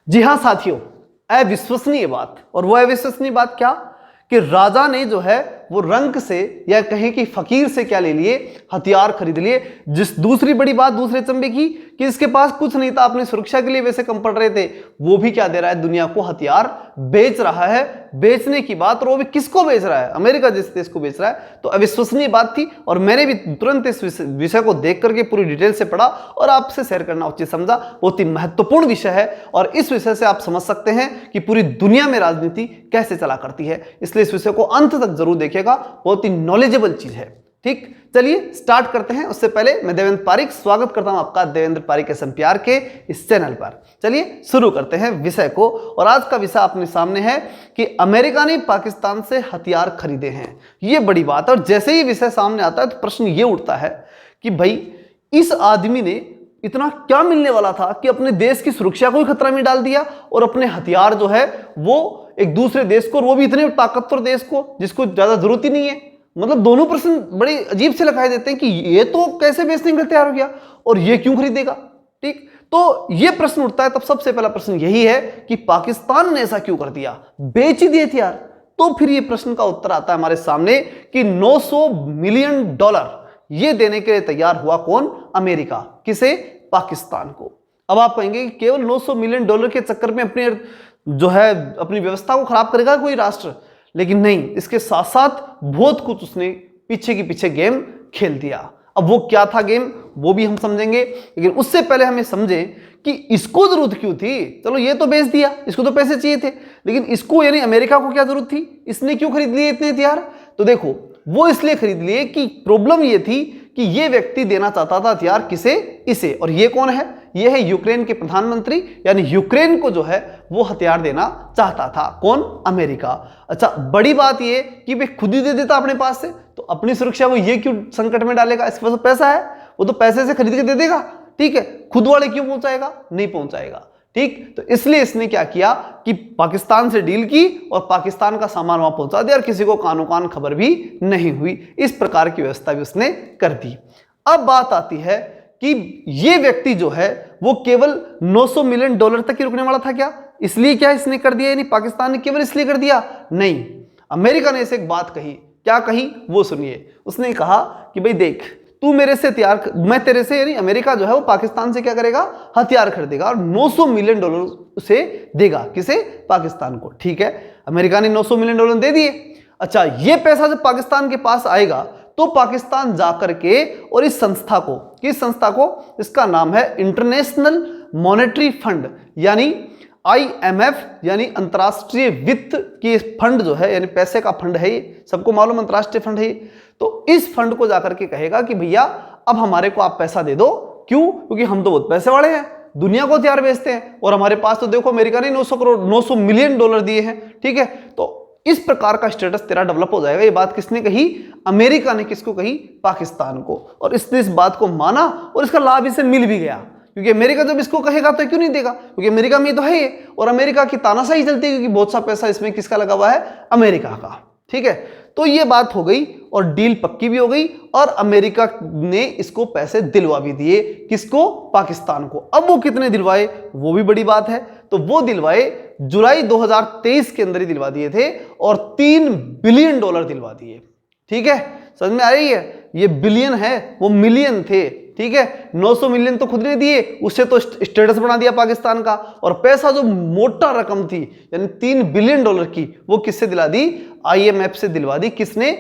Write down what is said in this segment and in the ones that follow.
जी हाँ साथियों, अविश्वसनीय बात। और वो अविश्वसनीय बात क्या कि राजा ने जो है वो रंक से या कहें कि फकीर से क्या ले लिए, हथियार खरीद लिए। जिस दूसरी बड़ी बात दूसरे चंबे की कि इसके पास कुछ नहीं था, अपनी सुरक्षा के लिए वैसे कम पड़ रहे थे, वो भी क्या दे रहा है, दुनिया को हथियार बेच रहा है। बेचने की बात, और वो भी किसको बेच रहा है, अमेरिका जैसे देश को बेच रहा है। तो अविश्वसनीय बात थी और मैंने भी तुरंत इस विषय को देख करके पूरी डिटेल से पढ़ा और आपसे शेयर करना उचित समझा। बहुत ही महत्वपूर्ण विषय है और इस विषय से आप समझ सकते हैं कि पूरी दुनिया में राजनीति कैसे चला करती है, इसलिए इस विषय को अंत तक जरूर देखिएगा, बहुत ही नॉलेजेबल चीज है। ठीक, चलिए स्टार्ट करते हैं। उससे पहले मैं देवेंद्र पारिक स्वागत करता हूं आपका देवेंद्र पारिक एसएमपीआर के इस चैनल पर। चलिए शुरू करते हैं विषय को। और आज का विषय अपने सामने है कि अमेरिका ने पाकिस्तान से हथियार खरीदे हैं। ये बड़ी बात है और जैसे ही विषय सामने आता है तो प्रश्न ये उठता है कि भाई इस आदमी ने इतना क्या मिलने वाला था कि अपने देश की सुरक्षा को ही खतरा में डाल दिया और अपने हथियार जो है वो एक दूसरे देश को, और वो भी इतने ताकतवर देश को जिसको ज्यादा जरूरत ही नहीं है। मतलब दोनों प्रश्न बड़े अजीब से लगाए देते हैं कि ये तो कैसे बेचने के लिए तैयार हो गया और ये क्यों खरीदेगा। ठीक, तो ये प्रश्न उठता है। तब सबसे पहला प्रश्न यही है कि पाकिस्तान ने ऐसा क्यों कर दिया, बेच ही दिए हथियार। तो फिर ये प्रश्न का उत्तर आता है हमारे सामने कि $900 मिलियन ये देने के लिए तैयार हुआ कौन, अमेरिका। किसे, पाकिस्तान को। अब आप कहेंगे कि केवल $900 मिलियन के चक्कर में अपने जो है अपनी व्यवस्था को खराब करेगा कोई राष्ट्र, लेकिन नहीं, इसके साथ साथ बहुत कुछ उसने पीछे के पीछे गेम खेल दिया। अब वो क्या था गेम, वो भी हम समझेंगे, लेकिन उससे पहले हमें समझें कि इसको जरूरत क्यों थी। चलो ये तो बेच दिया, इसको तो पैसे चाहिए थे, लेकिन इसको यानी अमेरिका को क्या जरूरत थी, इसने क्यों खरीद लिए इतने हथियार। तो देखो वो इसलिए खरीद लिए कि प्रॉब्लम ये थी कि ये व्यक्ति देना चाहता था हथियार, किसे, इसे। और ये कौन है, ये है यूक्रेन के प्रधानमंत्री, यानी यूक्रेन को जो है वो हथियार देना चाहता था कौन, अमेरिका। अच्छा, बड़ी बात ये कि वे खुद ही दे देता अपने पास से, तो अपनी सुरक्षा वो ये क्यों संकट में डालेगा, इसके पास पैसा है, वो तो पैसे से खरीद के दे देगा। ठीक है, खुद वाले क्यों पहुंचाएगा, नहीं पहुंचाएगा। ठीक, तो इसलिए इसने क्या किया कि पाकिस्तान से डील की और पाकिस्तान का सामान वहां पहुंचा दिया और किसी को कानो कान खबर भी नहीं हुई। इस प्रकार की व्यवस्था भी उसने कर दी। अब बात आती है कि ये व्यक्ति जो है वो केवल $900 मिलियन तक ही रुकने वाला था क्या, इसलिए क्या इसने कर दिया, यानी पाकिस्तान ने केवल इसलिए कर दिया, नहीं। अमेरिका ने इसे एक बात कही, क्या कही वो सुनिए। उसने कहा कि भाई देख, तू मेरे से हथियार, मैं तेरे से, यानी अमेरिका जो है वो पाकिस्तान से क्या करेगा, हथियार खरीदेगा और $900 मिलियन उसे देगा, किसे, पाकिस्तान को। ठीक है, अमेरिका ने $900 मिलियन दे दिए। अच्छा, ये पैसा जब पाकिस्तान के पास आएगा तो पाकिस्तान जाकर के और इस संस्था को, किस संस्था को, इसका नाम है इंटरनेशनल मॉनेटरी फंड, यानी IMF, यानी अंतर्राष्ट्रीय वित्त की फंड जो है, यानी पैसे का फंड है ये, सबको मालूम अंतर्राष्ट्रीय फंड है। तो इस फंड को जाकर के कहेगा कि भैया अब हमारे को आप पैसा दे दो। क्यों, क्योंकि हम तो बहुत पैसे वाले हैं, दुनिया को हथियार बेचते हैं और हमारे पास तो देखो अमेरिका ने $900 मिलियन दिए हैं। ठीक है, तो इस प्रकार का स्टेटस तेरा डेवलप हो जाएगा। ये बात किसने कही, अमेरिका ने। किसको कही, पाकिस्तान को। और इसने इस बात को माना और इसका लाभ इसे मिल भी गया, क्योंकि अमेरिका जब इसको कहेगा तो क्यों नहीं देगा, क्योंकि अमेरिका में तो है ये, और अमेरिका की तानाशाही चलती है क्योंकि बहुत सा पैसा इसमें किसका लगा हुआ है, अमेरिका का। ठीक है, तो ये बात हो गई और डील पक्की भी हो गई और अमेरिका ने इसको पैसे दिलवा भी दिए, किसको, पाकिस्तान को। अब वो कितने दिलवाए वो भी बड़ी बात है। तो वो दिलवाए जुलाई 2023 के अंदर ही दिलवा दिए थे और $3 बिलियन दिलवा दिए। ठीक है, समझ में आ रही है, ये बिलियन है, वो मिलियन थे। ठीक है, 900 मिलियन तो खुद ने दिए, उससे तो स्टेटस बना दिया पाकिस्तान का। और पैसा जो मोटा रकम थी यानी $3 बिलियन की, वो किससे दिला दी, IMF से दिलवा दी। किसने,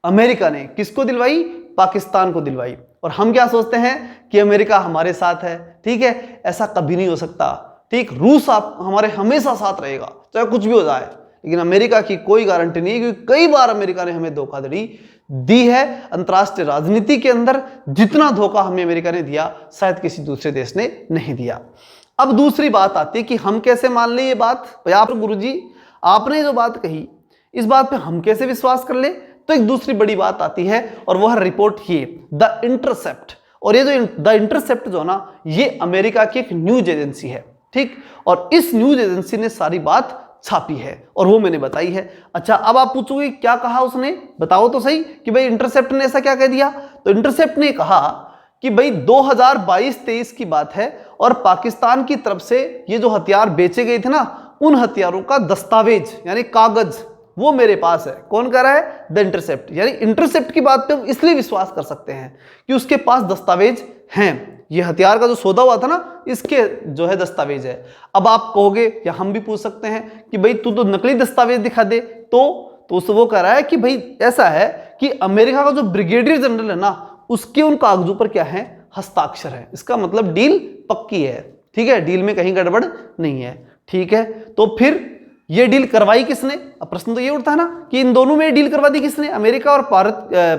अमेरिका ने। किसको दिलवाई, पाकिस्तान को दिलवाई। और हम क्या सोचते हैं कि अमेरिका हमारे साथ है। ठीक है, ऐसा कभी नहीं हो सकता। ठीक, रूस आप हमारे हमेशा साथ रहेगा चाहे कुछ भी हो जाए, लेकिन अमेरिका की कोई गारंटी नहीं है, क्योंकि कई बार अमेरिका ने हमें धोखाधड़ी दी है। अंतरराष्ट्रीय राजनीति के अंदर जितना धोखा हमें अमेरिका ने दिया शायद किसी दूसरे देश ने नहीं दिया। अब दूसरी बात आती है कि हम कैसे मान लें ये बात। आप गुरुजी आपने जो बात कही इस बात पे हम कैसे विश्वास कर ले। तो एक दूसरी बड़ी बात आती है और वह रिपोर्ट ये द इंटरसेप्ट। और ये जो द इंटरसेप्ट जो ना, ये अमेरिका की एक न्यूज एजेंसी है। ठीक, और इस न्यूज एजेंसी ने सारी बात छापी है और वो मैंने बताई है। अच्छा, अब आप पूछोगे क्या कहा उसने, बताओ तो सही कि भाई इंटरसेप्ट ने ऐसा क्या कह दिया। तो इंटरसेप्ट ने कहा कि भाई 2022-23 की बात है और पाकिस्तान की तरफ से ये जो हथियार बेचे गए थे ना, उन हथियारों का दस्तावेज यानी कागज वो मेरे पास है। कौन कह रहा है? The intercept. यानी इंटरसेप्ट की बात पे हम इसलिए विश्वास कर सकते हैं कि उसके पास दस्तावेज हैं। ये हथियार का जो सौदा हुआ था ना, इसके जो है दस्तावेज है। अब आप कहोगे या हम भी पूछ सकते हैं कि भाई तू तो नकली दस्तावेज दिखा दे, तो उससे वो कह रहा है कि भाई ऐसा है कि अमेरिका का जो ब्रिगेडियर जनरल है ना, उसके उन कागजों पर क्या है? हस्ताक्षर है। इसका मतलब डील पक्की है। ठीक है, डील में कहीं गड़बड़ नहीं है। ठीक है, तो फिर ये डील करवाई किसने? अब प्रश्न तो ये उठता है ना कि इन दोनों में डील करवा दी किसने? अमेरिका और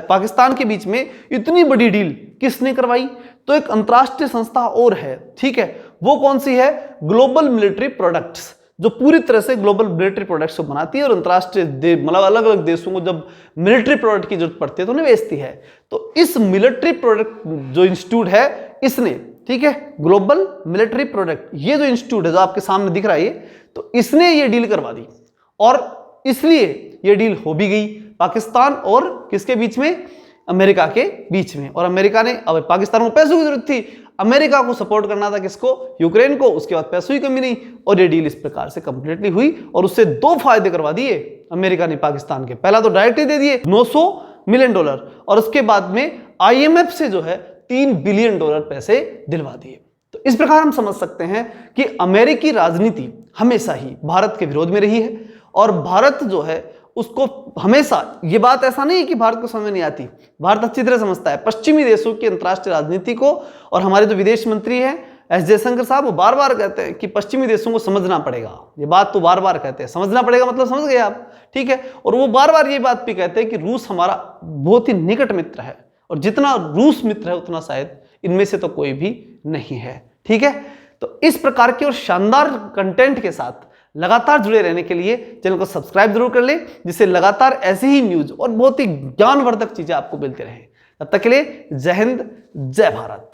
पाकिस्तान के बीच में इतनी बड़ी डील किसने करवाई? तो एक अंतरराष्ट्रीय संस्था और है। ठीक है, वो कौन सी है? ग्लोबल मिलिट्री प्रोडक्ट्स, जो पूरी तरह से ग्लोबल मिलिट्री प्रोडक्ट्स को बनाती है और अंतरराष्ट्रीय मतलब अलग अलग देशों को जब मिलिट्री प्रोडक्ट की जरूरत पड़ती है तो उन्हें बेचती है। तो इस मिलिट्री प्रोडक्ट जो इंस्टीट्यूट है इसने, ठीक है, ग्लोबल मिलिट्री प्रोडक्ट, ये जो इंस्टीट्यूट है जो आपके सामने दिख रहा है, तो इसने ये डील करवा दी और इसलिए ये डील हो भी गई पाकिस्तान और किसके बीच में? अमेरिका के बीच में। और अमेरिका ने, अब पाकिस्तान को पैसों की जरूरत थी, अमेरिका को सपोर्ट करना था किसको? यूक्रेन को। उसके बाद पैसों की कमी नहीं और ये डील इस प्रकार से कंप्लीटली हुई और उससे दो फायदे करवा दिए अमेरिका ने पाकिस्तान के। पहला तो डायरेक्ट ही दे दिए $900 मिलियन और उसके बाद में IMF से जो है $3 बिलियन पैसे दिलवा दिए। तो इस प्रकार हम समझ सकते हैं कि अमेरिकी राजनीति हमेशा ही भारत के विरोध में रही है और भारत जो है उसको हमेशा, ये बात ऐसा नहीं है कि भारत को समझ नहीं आती, भारत अच्छी तरह समझता है पश्चिमी देशों की अंतर्राष्ट्रीय राजनीति को। और हमारे जो विदेश मंत्री हैं एस जयशंकर साहब, वो बार बार कहते हैं कि पश्चिमी देशों को समझना पड़ेगा। ये बात तो बार बार कहते हैं, समझना पड़ेगा मतलब समझ गए आप। ठीक है, और वो बार बार ये बात भी कहते हैं कि रूस हमारा बहुत ही निकट मित्र है और जितना रूस मित्र है उतना शायद इनमें से तो कोई भी नहीं है। ठीक है, तो इस प्रकार के और शानदार कंटेंट के साथ लगातार जुड़े रहने के लिए चैनल को सब्सक्राइब जरूर कर ले, जिससे लगातार ऐसे ही न्यूज और बहुत ही ज्ञानवर्धक चीजें आपको मिलती रहे। तब तक के लिए जय हिंद, जय भारत।